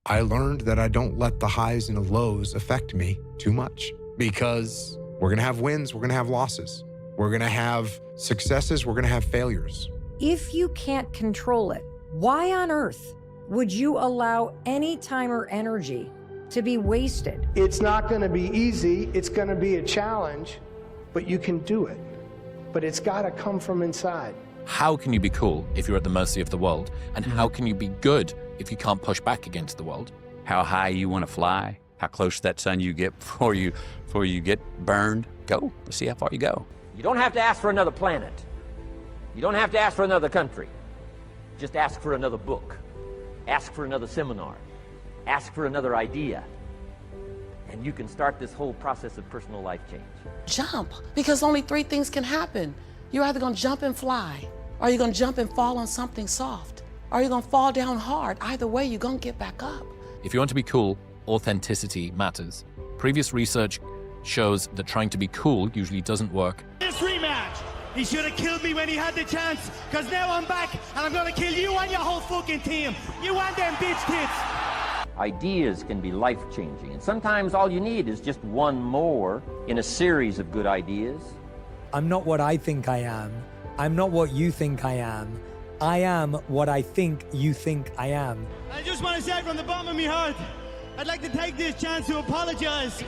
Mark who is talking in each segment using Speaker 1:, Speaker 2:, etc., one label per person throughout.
Speaker 1: I learned that I don't let the highs and the lows affect me too much, because we're going to have wins, we're going to have losses. We're going to have successes, we're going to have failures.
Speaker 2: If you can't control it, why on earth would you allow any time or energy to be wasted?
Speaker 3: It's not going to be easy. It's going to be a challenge, but you can do it. But it's got to come from inside.
Speaker 4: How can you be cool if you're at the mercy of the world? And how can you be good if you can't push back against the world?
Speaker 5: How high you want to fly, how close to that sun you get before you get burned. Go. Let's see how far you go.
Speaker 6: You don't have to ask for another planet. You don't have to ask for another country. Just ask for another book. Ask for another seminar. Ask for another idea. And you can start this whole process of personal life change.
Speaker 7: Jump, because only three things can happen. You're either gonna jump and fly, or you're gonna jump and fall on something soft, or you're gonna fall down hard. Either way, you're gonna get back up.
Speaker 4: If you want to be cool, authenticity matters. Previous research shows that trying to be cool usually doesn't work.
Speaker 8: This rematch, he should have killed me when he had the chance, because now I'm back and I'm gonna kill you and your whole fucking team. You and them bitch kids.
Speaker 6: Ideas can be life-changing, and sometimes all you need is just one more in a series of good ideas.
Speaker 9: I'm not what I think I am. I'm not what you think I am. I am what I think you think I am.
Speaker 8: I just want to say from the bottom of my heart, I'd like to take this chance to apologize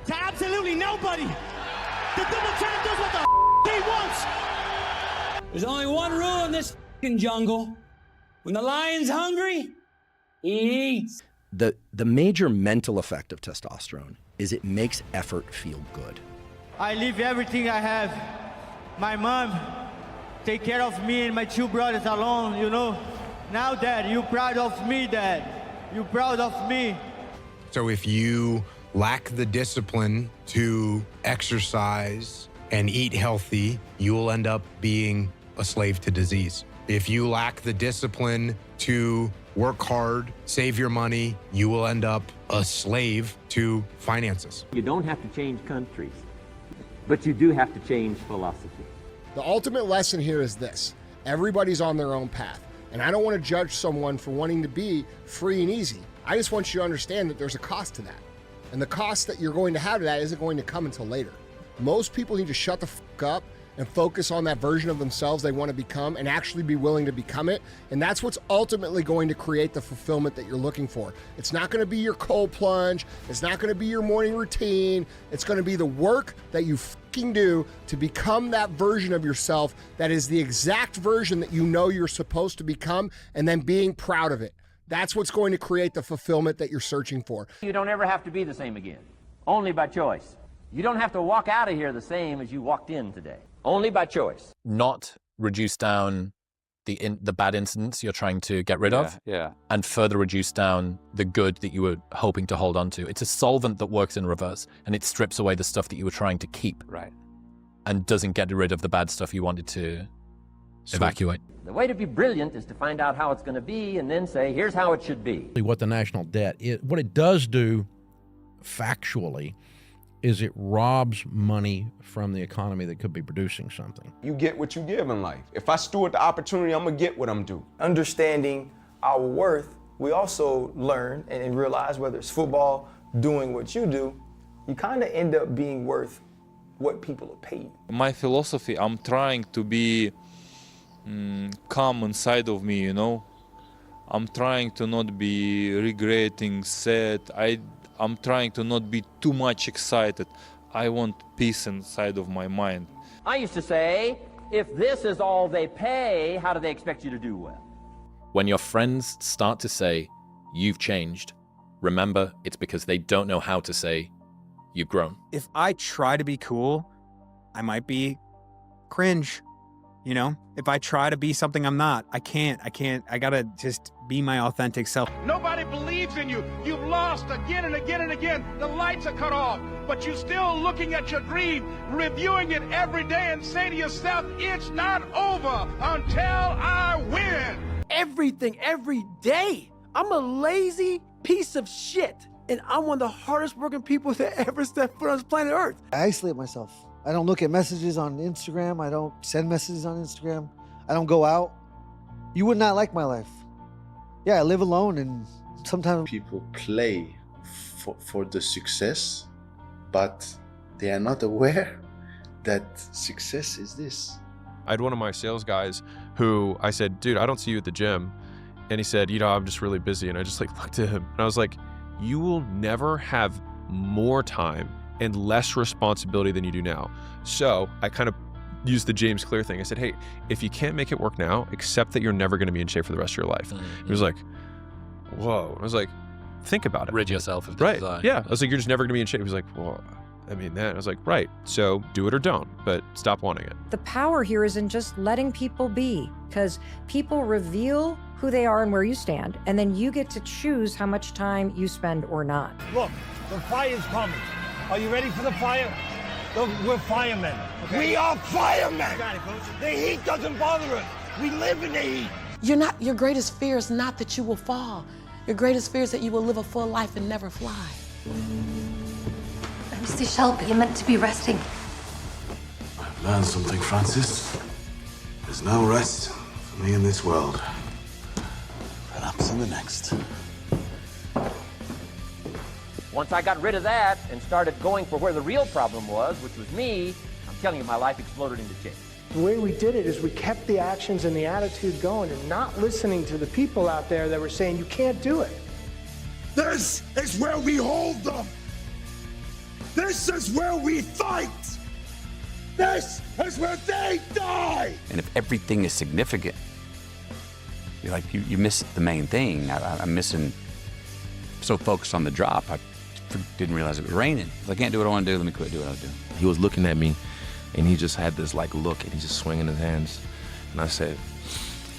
Speaker 8: to absolutely nobody. The double champ does what the he wants.
Speaker 10: There's only one rule in this jungle. When the lion's hungry, he eats.
Speaker 11: The major mental effect of testosterone is it makes effort feel good.
Speaker 8: I leave everything I have. My mom take care of me and my two brothers alone, you know. Now, Dad, you proud of me, Dad. You proud of me.
Speaker 1: So if you lack the discipline to exercise and eat healthy, you will end up being a slave to disease. If you lack the discipline to work hard, save your money, you will end up a slave to finances.
Speaker 6: You don't have to change countries, but you do have to change philosophy.
Speaker 12: The ultimate lesson here is this: everybody's on their own path. And I don't want to judge someone for wanting to be free and easy. I just want you to understand that there's a cost to that. And the cost that you're going to have to that isn't going to come until later. Most people need to shut the fuck up and focus on that version of themselves they want to become and actually be willing to become it. And that's what's ultimately going to create the fulfillment that you're looking for. It's not going to be your cold plunge. It's not going to be your morning routine. It's going to be the work that you fucking do to become that version of yourself that is the exact version that you know you're supposed to become, and then being proud of it. That's what's going to create the fulfillment that you're searching for.
Speaker 6: You don't ever have to be the same again, only by choice. You don't have to walk out of here the same as you walked in today, only by choice.
Speaker 4: Not reduce down the bad incidents you're trying to get rid of, and further reduce down the good that you were hoping to hold on to. It's a solvent that works in reverse, and it strips away the stuff that you were trying to keep.
Speaker 5: Right.
Speaker 4: And doesn't get rid of the bad stuff you wanted to evacuate.
Speaker 6: The way to be brilliant is to find out how it's going to be and then say, here's how it should be.
Speaker 13: What the national debt is, what it does do factually is it robs money from the economy that could be producing something.
Speaker 14: You get what you give in life. If I steward the opportunity, I'm going to get what I'm due.
Speaker 15: Understanding our worth, we also learn and realize, whether it's football, doing what you do, you kind of end up being worth what people are paying.
Speaker 16: My philosophy, I'm trying to be calm inside of me, you know. I'm trying to not be regretting, sad. I'm trying to not be too much excited. I want peace inside of my mind.
Speaker 6: I used to say, if this is all they pay, how do they expect you to do well?
Speaker 4: When your friends start to say, you've changed, remember it's because they don't know how to say, you've grown.
Speaker 17: If I try to be cool, I might be cringe. You know, if I try to be something I'm not, I can't. I gotta just be my authentic self.
Speaker 18: Nobody believes in you. You've lost again and again and again. The lights are cut off, but you're still looking at your dream, reviewing it every day and say to yourself, it's not over until I win.
Speaker 19: Everything, every day. I'm a lazy piece of shit, and I'm one of the hardest working people that ever stepped foot on this planet Earth.
Speaker 20: I isolate myself. I don't look at messages on Instagram. I don't send messages on Instagram. I don't go out. You would not like my life. Yeah, I live alone and sometimes
Speaker 21: people play for the success, but they are not aware that success is this.
Speaker 22: I had one of my sales guys who I said, dude, I don't see you at the gym. And he said, you know, I'm just really busy. And I just like looked at him and I was like, you will never have more time and less responsibility than you do now. So I kind of used the James Clear thing. I said, hey, if you can't make it work now, accept that you're never going to be in shape for the rest of your life. He was like, whoa. I was like, think about it.
Speaker 4: Rid yourself of the
Speaker 22: right.
Speaker 4: desire.
Speaker 22: Yeah. I was like, you're just never going to be in shape. He was like, well, I mean that. I was like, right. So do it or don't, but stop wanting it.
Speaker 2: The power here is in just letting people be, because people reveal who they are and where you stand, and then you get to choose how much time you spend or not.
Speaker 23: Look, the fire's coming. Are you ready for the fire? Look, we're firemen. Okay? We are firemen! Got it, Coach. The heat doesn't bother us. We live in the heat.
Speaker 7: Your greatest fear is not that you will fall. Your greatest fear is that you will live a full life and never fly.
Speaker 24: Mr. Shelby, you're meant to be resting.
Speaker 25: I've learned something, Francis. There's no rest for me in this world. Perhaps in the next.
Speaker 6: Once I got rid of that and started going for where the real problem was, which was me, I'm telling you, my life exploded into change.
Speaker 3: The way we did it is we kept the actions and the attitude going and not listening to the people out there that were saying, you can't do it.
Speaker 23: This is where we hold them. This is where we fight. This is where they die.
Speaker 5: And if everything is significant, you're like, you miss the main thing. I'm missing, so focused on the drop, I didn't realize it was raining. If I can't do what I want to do, let me quit doing what I was doing.
Speaker 26: He was looking at me, and he just had this like look, and he's just swinging his hands. And I said,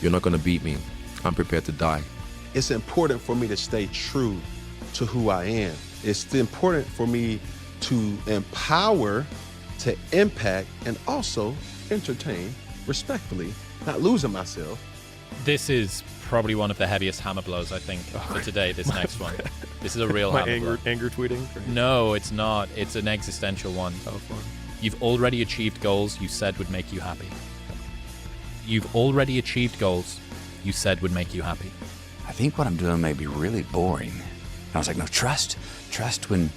Speaker 26: you're not gonna beat me. I'm prepared to die.
Speaker 14: It's important for me to stay true to who I am. It's important for me to empower, to impact, and also entertain respectfully, not losing myself.
Speaker 4: This is probably one of the heaviest hammer blows, I think, for today, this next one. This is a real hammer blow.
Speaker 22: Anger tweeting?
Speaker 4: No, it's not. It's an existential one.
Speaker 22: Oh, fun.
Speaker 4: You've already achieved goals you said would make you happy. You've already achieved goals you said would make you happy.
Speaker 5: I think what I'm doing may be really boring. And I was like, no, trust when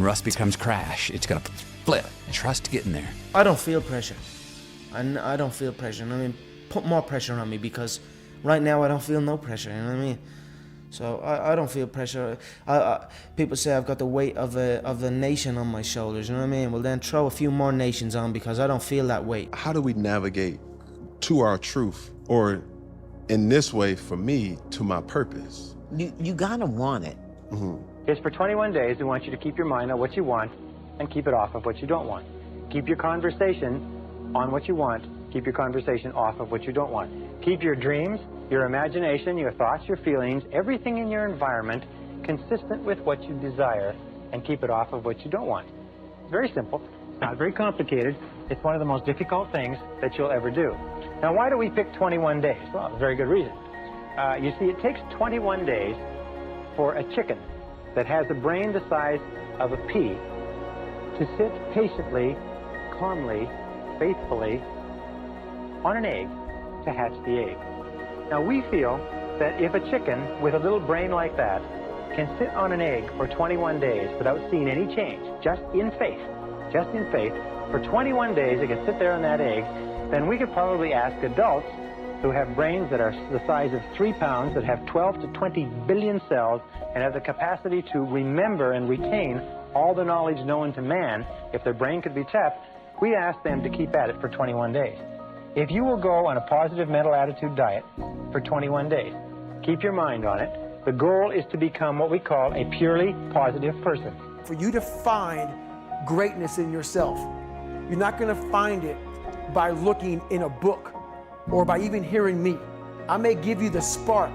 Speaker 5: rust becomes crash, it's gonna flip. Trust getting there.
Speaker 27: I don't feel pressure. I don't feel pressure. I mean, put more pressure on me, because right now I don't feel no pressure. You know what I mean? So I don't feel pressure. People say I've got the weight of a nation on my shoulders. You know what I mean? Well, then throw a few more nations on, because I don't feel that weight.
Speaker 14: How do we navigate to our truth, or in this way, for me, to my purpose?
Speaker 28: You gotta want it.
Speaker 14: Mm-hmm.
Speaker 29: Is for 21 days, we want you to keep your mind on what you want and keep it off of what you don't want. Keep your conversation on what you want. Keep your conversation off of what you don't want. Keep your dreams, your imagination, your thoughts, your feelings, everything in your environment consistent with what you desire, and keep it off of what you don't want. It's very simple. It's not very complicated. It's one of the most difficult things that you'll ever do. Now, why do we pick 21 days? Well, very good reason. You see, it takes 21 days for a chicken that has a brain the size of a pea to sit patiently, calmly, faithfully on an egg to hatch the egg. Now, we feel that if a chicken with a little brain like that can sit on an egg for 21 days without seeing any change, just in faith, for 21 days it can sit there on that egg, then we could probably ask adults who have brains that are the size of 3 pounds, that have 12 to 20 billion cells, and have the capacity to remember and retain all the knowledge known to man, if their brain could be tapped, we ask them to keep at it for 21 days. If you will go on a positive mental attitude diet for 21 days, keep your mind on it, the goal is to become what we call a purely positive person.
Speaker 19: For you to find greatness in yourself, you're not going to find it by looking in a book or by even hearing me. I may give you the spark,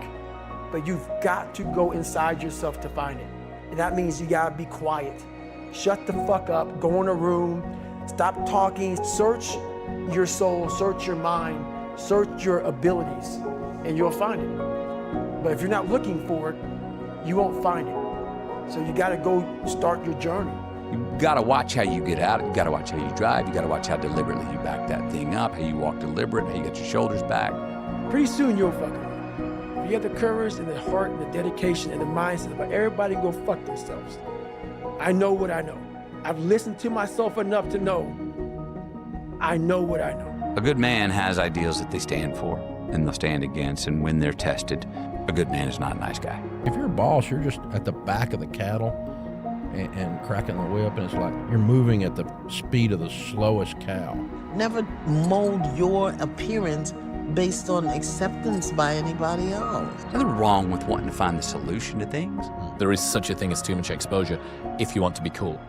Speaker 19: but you've got to go inside yourself to find it. And that means you gotta be quiet. Shut the fuck up, go in a room, stop talking, search your soul, search your mind, search your abilities, and you'll find it. But if you're not looking for it, you won't find it. So you gotta go start your journey.
Speaker 5: You gotta watch how you get out, you gotta watch how you drive, you gotta watch how deliberately you back that thing up, how you walk deliberate, how you get your shoulders back.
Speaker 19: Pretty soon you'll fuck it. If you have the courage and the heart and the dedication and the mindset, but everybody go fuck themselves. I know what I know. I've listened to myself enough to know I know what I know.
Speaker 5: A good man has ideals that they stand for and they'll stand against, and when they're tested, a good man is not a nice guy.
Speaker 1: If you're a boss, you're just at the back of the cattle and cracking the whip, and it's like you're moving at the speed of the slowest cow.
Speaker 28: Never mold your appearance based on acceptance by anybody else.
Speaker 5: Nothing wrong with wanting to find the solution to things.
Speaker 4: There is such a thing as too much exposure if you want to be cool.